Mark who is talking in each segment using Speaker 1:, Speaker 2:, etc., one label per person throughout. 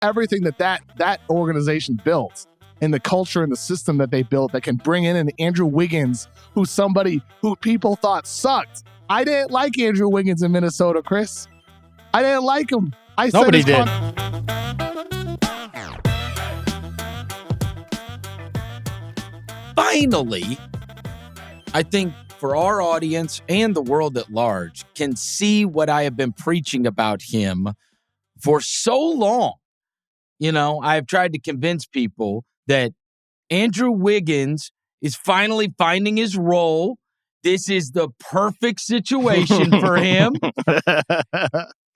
Speaker 1: everything that organization built and the culture and the system that they built that can bring in an Andrew Wiggins, who's somebody who people thought sucked. I didn't like Andrew Wiggins in Minnesota, Chris. I didn't like him.
Speaker 2: Nobody did. Finally, I think for our audience and the world at large can see what I have been preaching about him for so long. You know, I've tried to convince people that Andrew Wiggins is finally finding his role. This is the perfect situation for him.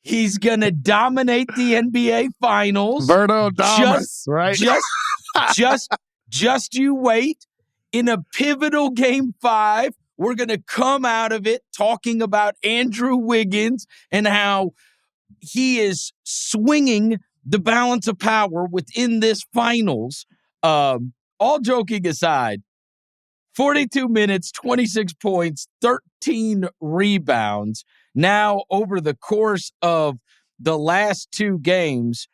Speaker 2: He's going to dominate the NBA Finals.
Speaker 1: Vernon, right?
Speaker 2: Just you wait. In a pivotal Game 5, we're going to come out of it talking about Andrew Wiggins and how he is swinging the balance of power within this finals. All joking aside, 42 minutes, 26 points, 13 rebounds. Now, over the course of the last 2 games,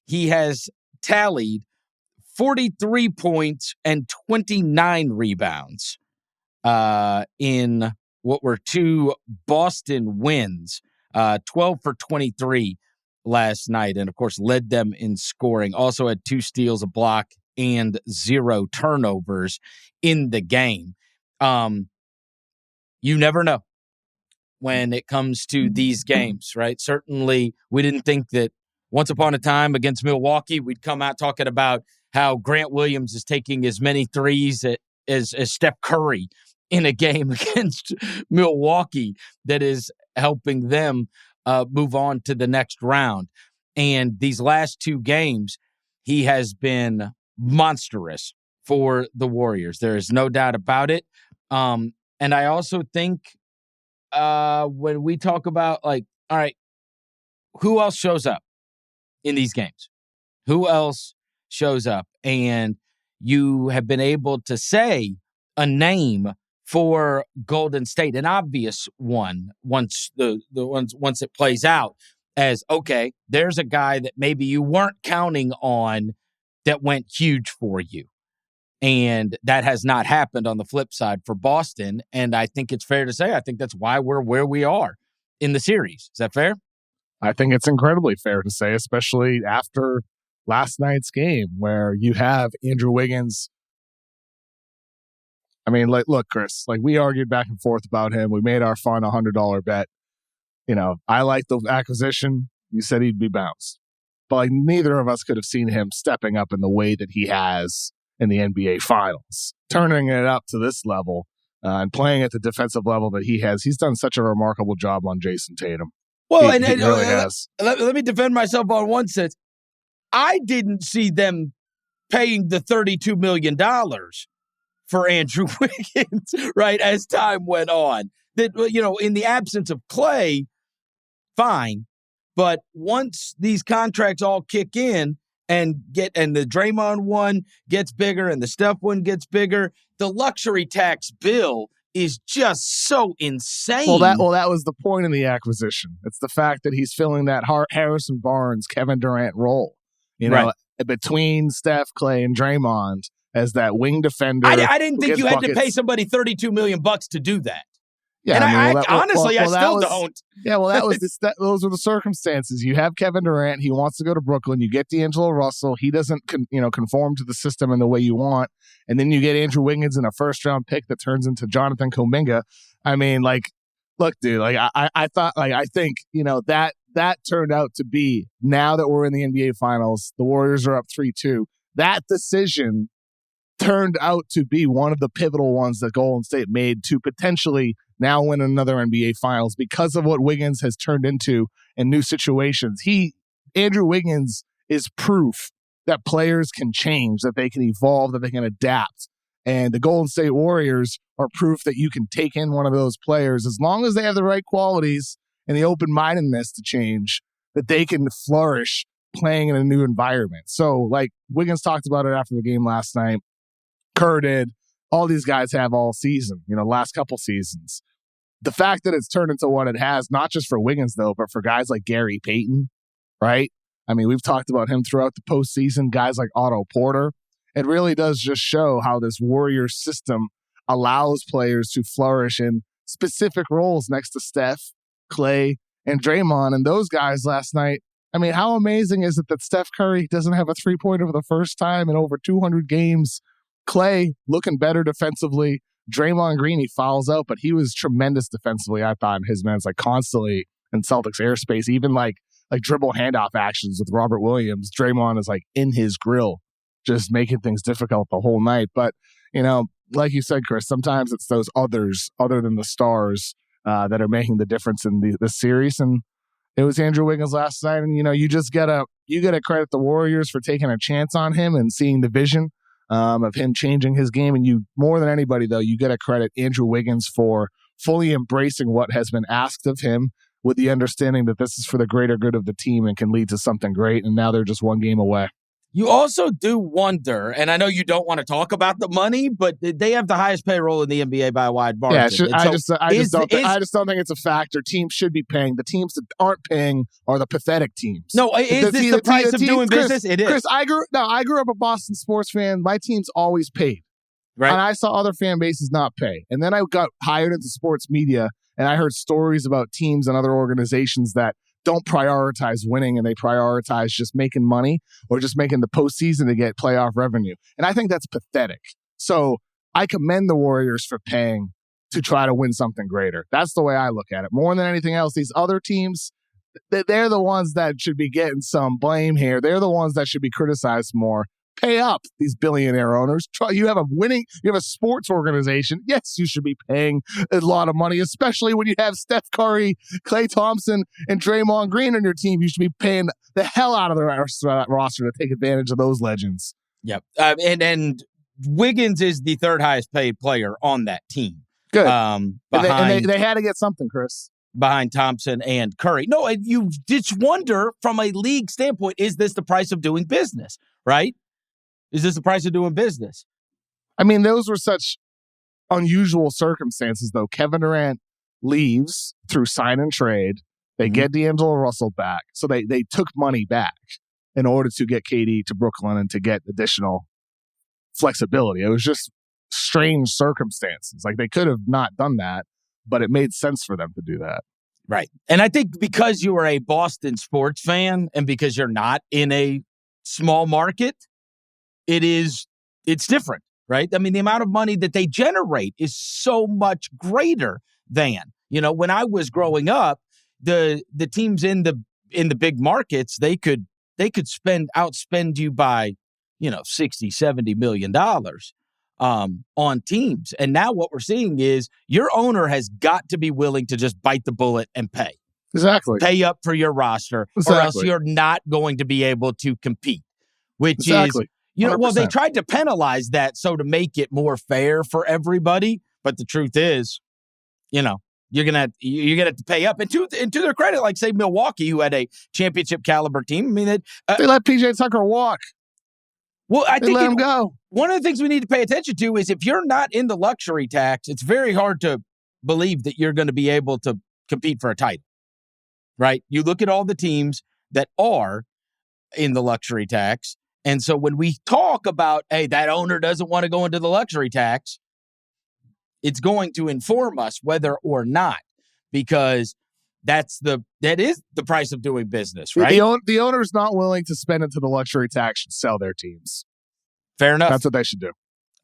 Speaker 2: he has tallied 43 points and 29 rebounds in what were 2 Boston wins, 12 for 23 last night, and of course led them in scoring. Also had 2 steals, a block, and 0 turnovers in the game. You never know when it comes to these games, right? Certainly, we didn't think that once upon a time against Milwaukee, we'd come out talking about how Grant Williams is taking as many threes as Steph Curry in a game against Milwaukee that is helping them move on to the next round. And these last 2 games, he has been monstrous for the Warriors. There is no doubt about it. And I also think when we talk about, like, all right, who else shows up in these games? Who else shows up? And you have been able to say a name for Golden State, an obvious one once once it plays out as, okay, there's a guy that maybe you weren't counting on that went huge for you. And that has not happened on the flip side for Boston. And I think it's fair to say, I think that's why we're where we are in the series. Is that fair?
Speaker 1: I think it's incredibly fair to say, especially after last night's game where you have Andrew Wiggins. I mean, like, look, Chris, like, we argued back and forth about him. We made our fun $100 bet. You know, I like the acquisition. You said he'd be bounced. But, like, neither of us could have seen him stepping up in the way that he has in the NBA Finals. Turning it up to this level and playing at the defensive level that he has. He's done such a remarkable job on Jason Tatum.
Speaker 2: Well,
Speaker 1: he really has.
Speaker 2: Let me defend myself on one sense. I didn't see them paying the $32 million for Andrew Wiggins, right, as time went on. That, you know, in the absence of Clay, fine. But once these contracts all kick in and the Draymond one gets bigger and the Steph one gets bigger, the luxury tax bill is just so insane.
Speaker 1: Well, that was the point of the acquisition. It's the fact that he's filling that Harrison Barnes, Kevin Durant role, you know, right, between Steph, Clay, and Draymond as that wing defender.
Speaker 2: I didn't think you had to pay somebody $32 million to do that.
Speaker 1: Yeah,
Speaker 2: and
Speaker 1: I mean,
Speaker 2: honestly, I still don't.
Speaker 1: Yeah, well, those are the circumstances. You have Kevin Durant. He wants to go to Brooklyn. You get D'Angelo Russell. He doesn't, conform to the system in the way you want. And then you get Andrew Wiggins in a first-round pick that turns into Jonathan Kuminga. I mean, like, look, dude, like, I think, that turned out to be, now that we're in the NBA Finals, the Warriors are up 3-2. That decision turned out to be one of the pivotal ones that Golden State made to potentially now win another NBA Finals because of what Wiggins has turned into in new situations. Andrew Wiggins is proof that players can change, that they can evolve, that they can adapt. And the Golden State Warriors are proof that you can take in one of those players as long as they have the right qualities and the open-mindedness to change, that they can flourish playing in a new environment. So, like, Wiggins talked about it after the game last night. Kerr did. All these guys have all season, last couple seasons. The fact that it's turned into what it has, not just for Wiggins, though, but for guys like Gary Payton, right? I mean, we've talked about him throughout the postseason, guys like Otto Porter. It really does just show how this Warriors system allows players to flourish in specific roles next to Steph, Clay, and Draymond. And those guys last night, I mean, how amazing is it that Steph Curry doesn't have a three-pointer for the first time in over 200 games? Clay looking better defensively. Draymond Green, he fouls out, but he was tremendous defensively, I thought, in his minutes, like constantly in Celtics airspace, even like dribble handoff actions with Robert Williams. Draymond is like in his grill, just making things difficult the whole night. But, you know, like you said, Chris, sometimes it's those others other than the stars that are making the difference in the series. And it was Andrew Wiggins last night. And, you know, you gotta credit the Warriors for taking a chance on him and seeing the vision of him changing his game. And you, more than anybody, though, you got to credit Andrew Wiggins for fully embracing what has been asked of him with the understanding that this is for the greater good of the team and can lead to something great. And now they're just one game away.
Speaker 2: You also do wonder, and I know you don't want to talk about the money, but they have the highest payroll in the NBA by a wide margin.
Speaker 1: Yeah, I just don't think it's a factor. Teams should be paying. The teams that aren't paying are the pathetic teams.
Speaker 2: No, is this the price of doing business? It is.
Speaker 1: Chris, I grew up a Boston sports fan. My teams always paid.
Speaker 2: Right.
Speaker 1: And I saw other fan bases not pay. And then I got hired into sports media, and I heard stories about teams and other organizations that don't prioritize winning and they prioritize just making money or just making the postseason to get playoff revenue. And I think that's pathetic. So I commend the Warriors for paying to try to win something greater. That's the way I look at it. More than anything else, these other teams, they're the ones that should be getting some blame here. They're the ones that should be criticized more. Pay up, these billionaire owners. You have a sports organization. Yes, you should be paying a lot of money, especially when you have Steph Curry, Klay Thompson, and Draymond Green on your team. You should be paying the hell out of the roster to take advantage of those legends.
Speaker 2: Yep. And Wiggins is the third highest paid player on that team.
Speaker 1: Good. They had to get something, Chris.
Speaker 2: Behind Thompson and Curry. No, you just wonder from a league standpoint, is this the price of doing business, right? Is this the price of doing business?
Speaker 1: I mean, those were such unusual circumstances, though. Kevin Durant leaves through sign and trade. They get D'Angelo Russell back. So they took money back in order to get KD to Brooklyn and to get additional flexibility. It was just strange circumstances. Like, they could have not done that, but it made sense for them to do that.
Speaker 2: Right. And I think because you are a Boston sports fan and because you're not in a small market, it's different, right? I mean, the amount of money that they generate is so much greater than, you know, when I was growing up, the teams in the big markets, they could outspend you by, you know, $60-70 million on teams. And now what we're seeing is your owner has got to be willing to just bite the bullet and pay.
Speaker 1: Exactly.
Speaker 2: Pay up for your roster, or else you're not going to be able to compete, which is, you know, 100%. Well, they tried to penalize that so to make it more fair for everybody. But the truth is, you know, you're gonna have to pay up. And to their credit, like say Milwaukee, who had a championship caliber team, I mean,
Speaker 1: they let PJ Tucker walk.
Speaker 2: Well, I think
Speaker 1: let him go.
Speaker 2: One of the things we need to pay attention to is if you're not in the luxury tax, it's very hard to believe that you're going to be able to compete for a title. Right? You look at all the teams that are in the luxury tax. And so when we talk about, hey, that owner doesn't want to go into the luxury tax, it's going to inform us whether or not, because that is the price of doing business, right?
Speaker 1: The owner's not willing to spend into the luxury tax should sell their teams.
Speaker 2: Fair enough.
Speaker 1: That's what they should do.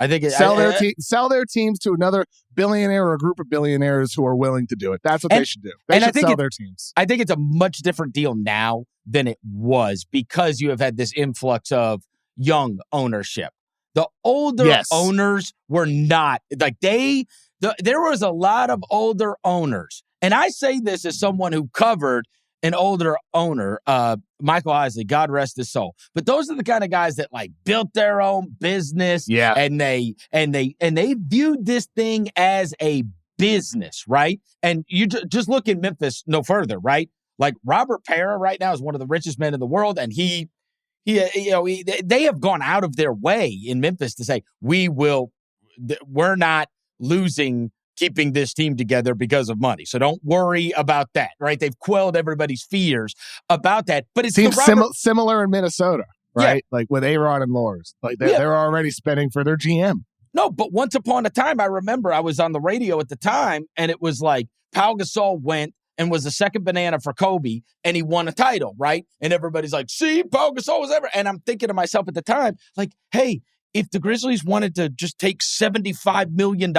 Speaker 2: I think
Speaker 1: sell their teams to another billionaire or a group of billionaires who are willing to do it. That's what they should do. They should sell their teams.
Speaker 2: I think it's a much different deal now than it was because you have had this influx of young ownership. The older owners were not like there was a lot of older owners. And I say this as someone who covered an older owner, Michael Heisley, God rest his soul. But those are the kind of guys that like built their own business, and they viewed this thing as a business, right? And you just look in Memphis no further, right? Like Robert Parra right now is one of the richest men in the world, and they have gone out of their way in Memphis to say we're not losing keeping this team together because of money. So don't worry about that, right? They've quelled everybody's fears about that. But it
Speaker 1: seems similar in Minnesota, right?
Speaker 2: Yeah.
Speaker 1: Like with A-Rod and Lors. Like they're already spending for their GM.
Speaker 2: No, but once upon a time, I remember I was on the radio at the time, and it was like Pau Gasol went and was the second banana for Kobe, and he won a title, right? And everybody's like, see, Pau Gasol was ever. And I'm thinking to myself at the time, like, hey, if the Grizzlies wanted to just take $75 million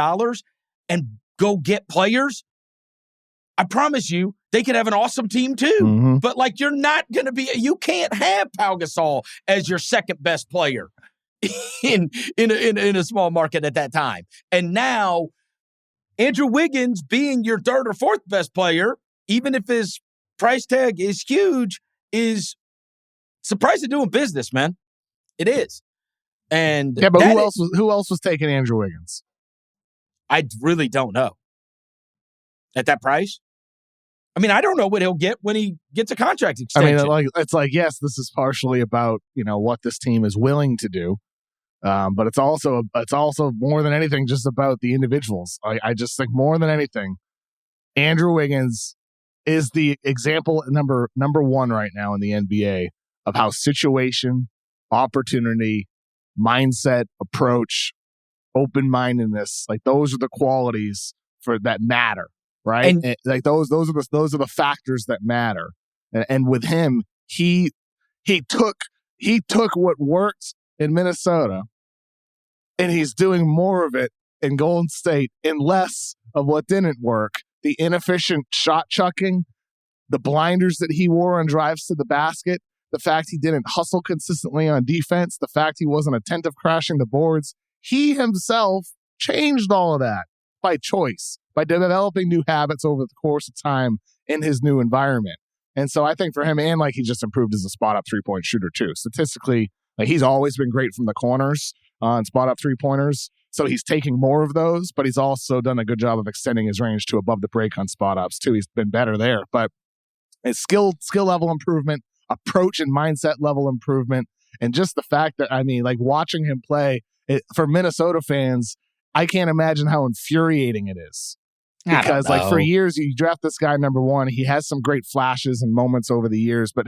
Speaker 2: and go get players, I promise you, they could have an awesome team too.
Speaker 1: Mm-hmm.
Speaker 2: But like, you're not going to be, you can't have Pau Gasol as your second best player in a small market at that time. And now Andrew Wiggins being your third or fourth best player, even if his price tag is huge, is surprising doing business, man. It is. And
Speaker 1: yeah, but who else was taking Andrew Wiggins?
Speaker 2: I really don't know. At that price? I mean, I don't know what he'll get when he gets a contract extension.
Speaker 1: I mean, it's like, yes, this is partially about, what this team is willing to do. But it's also more than anything just about the individuals. I just think more than anything, Andrew Wiggins is the example number one right now in the NBA of how situation, opportunity, mindset, approach, open-mindedness, like those are the qualities that matter, right? And like those are the factors that matter. And with him, he took what worked in Minnesota, and he's doing more of it in Golden State and less of what didn't work. The inefficient shot chucking, the blinders that he wore on drives to the basket, the fact he didn't hustle consistently on defense, the fact he wasn't attentive crashing the boards. He himself changed all of that by choice, by developing new habits over the course of time in his new environment. And so I think for him, and like he just improved as a spot-up three-point shooter too. Statistically, like he's always been great from the corners on spot-up three-pointers. So he's taking more of those, but he's also done a good job of extending his range to above the break on spot-ups too. He's been better there. But it's skill level improvement, approach and mindset level improvement, and just the fact that, I mean, like watching him play, for Minnesota fans, I can't imagine how infuriating it is. Because like for years, you draft this guy number one. He has some great flashes and moments over the years, but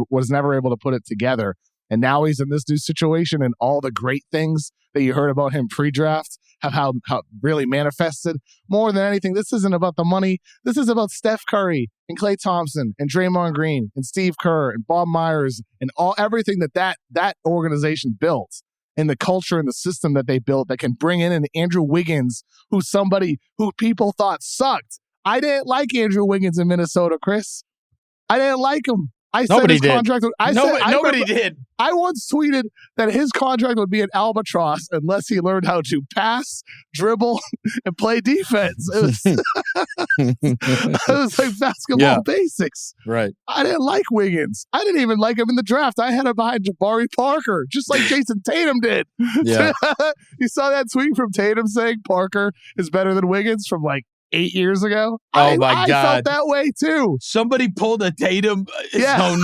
Speaker 1: was never able to put it together. And now he's in this new situation, and all the great things that you heard about him pre-draft have how really manifested. More than anything, this isn't about the money. This is about Steph Curry and Klay Thompson and Draymond Green and Steve Kerr and Bob Myers and everything that organization built, and the culture and the system that they built that can bring in an Andrew Wiggins, who's somebody who people thought sucked. I didn't like Andrew Wiggins in Minnesota, Chris. I didn't like him.
Speaker 2: Nobody did.
Speaker 1: Nobody
Speaker 2: did.
Speaker 1: I once tweeted that his contract would be an albatross unless he learned how to pass, dribble, and play defense. It was like basketball basics.
Speaker 2: Right.
Speaker 1: I didn't like Wiggins. I didn't even like him in the draft. I had him behind Jabari Parker, just like Jason Tatum did.
Speaker 2: Yeah.
Speaker 1: You saw that tweet from Tatum saying Parker is better than Wiggins from like 8 years ago.
Speaker 2: Oh my God.
Speaker 1: I felt that way too.
Speaker 2: Somebody pulled a Tatum.
Speaker 1: Yeah.
Speaker 2: Oh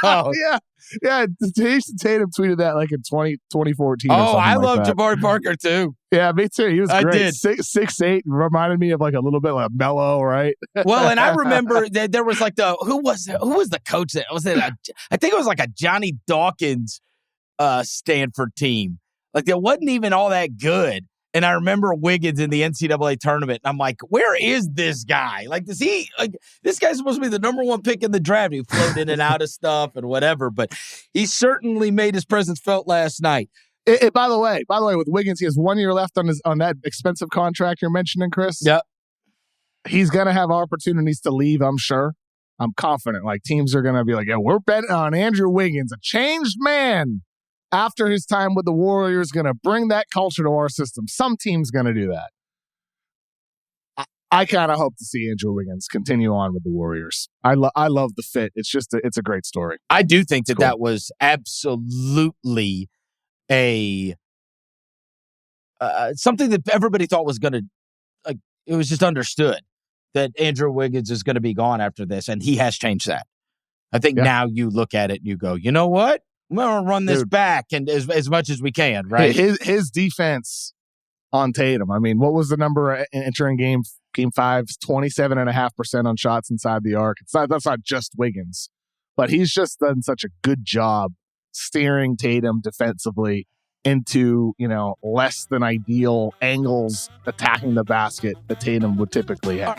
Speaker 2: no.
Speaker 1: Yeah. Jason Tatum tweeted that like in 2014 or something
Speaker 2: I
Speaker 1: like
Speaker 2: love
Speaker 1: that.
Speaker 2: Jabari Parker too.
Speaker 1: Yeah, me too. He was great.
Speaker 2: I did.
Speaker 1: 6'8", reminded me of like a little bit like Melo, right?
Speaker 2: Well, and I remember that there was like who was the coach that was it? I think it was like a Johnny Dawkins Stanford team. Like it wasn't even all that good. And I remember Wiggins in the NCAA tournament, and I'm like, where is this guy? Like, this guy's supposed to be the number one pick in the draft. He floated in and out of stuff and whatever, but he certainly made his presence felt last night.
Speaker 1: By the way, with Wiggins, he has 1 year left on that expensive contract you're mentioning, Chris.
Speaker 2: Yep.
Speaker 1: He's going to have opportunities to leave, I'm sure. I'm confident. Like, teams are going to be like, yeah, we're betting on Andrew Wiggins, a changed man. After his time with the Warriors, going to bring that culture to our system. Some team's going to do that. I kind of hope to see Andrew Wiggins continue on with the Warriors. I love the fit. It's just it's a great story.
Speaker 2: I do think that was absolutely a something that everybody thought was going to, like, it was just understood that Andrew Wiggins is going to be gone after this, and he has changed that. I think now you look at it and you go, you know what? We're going to run this back and as much as we can, right?
Speaker 1: His defense on Tatum. I mean, what was the number entering game 5? 27.5% on shots inside the arc. That's not just Wiggins, but he's just done such a good job steering Tatum defensively into, less than ideal angles attacking the basket that Tatum would typically have.